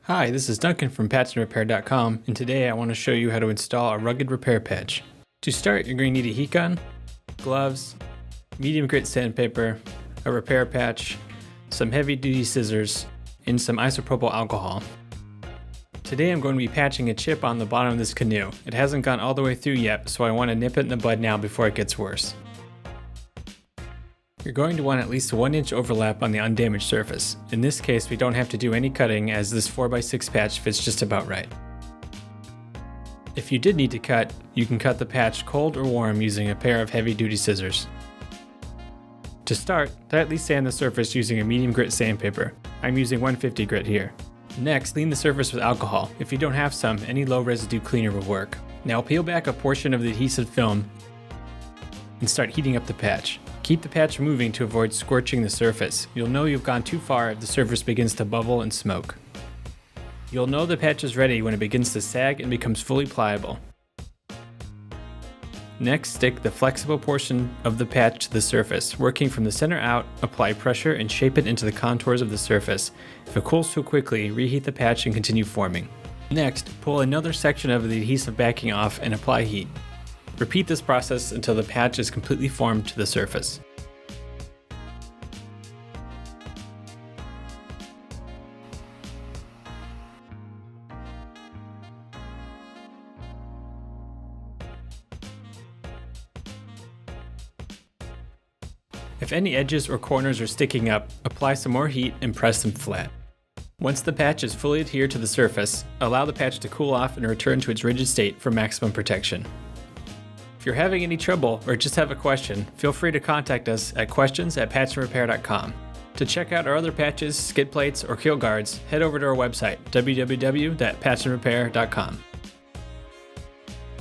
Hi, this is Duncan from patchandrepair.com, and today I want to show you how to install a rugged repair patch. To start, you're going to need a heat gun, gloves, medium grit sandpaper, a repair patch, some heavy duty scissors, and some isopropyl alcohol. Today I'm going to be patching a chip on the bottom of this canoe. It hasn't gone all the way through yet, so I want to nip it in the bud now before it gets worse. You're going to want at least 1 inch overlap on the undamaged surface. In this case, we don't have to do any cutting as this 4x6 patch fits just about right. If you did need to cut, you can cut the patch cold or warm using a pair of heavy-duty scissors. To start, lightly sand the surface using a medium grit sandpaper. I'm using 150 grit here. Next, clean the surface with alcohol. If you don't have some, any low residue cleaner will work. Now peel back a portion of the adhesive film and start heating up the patch. Keep the patch moving to avoid scorching the surface. You'll know you've gone too far if the surface begins to bubble and smoke. You'll know the patch is ready when it begins to sag and becomes fully pliable. Next, stick the flexible portion of the patch to the surface. Working from the center out, apply pressure and shape it into the contours of the surface. If it cools too quickly, reheat the patch and continue forming. Next, pull another section of the adhesive backing off and apply heat. Repeat this process until the patch is completely formed to the surface. If any edges or corners are sticking up, apply some more heat and press them flat. Once the patch is fully adhered to the surface, allow the patch to cool off and return to its rigid state for maximum protection. If you're having any trouble or just have a question, feel free to contact us at questions@patchandrepair.com. To check out our other patches, skid plates, or keel guards, head over to our website, www.patchandrepair.com.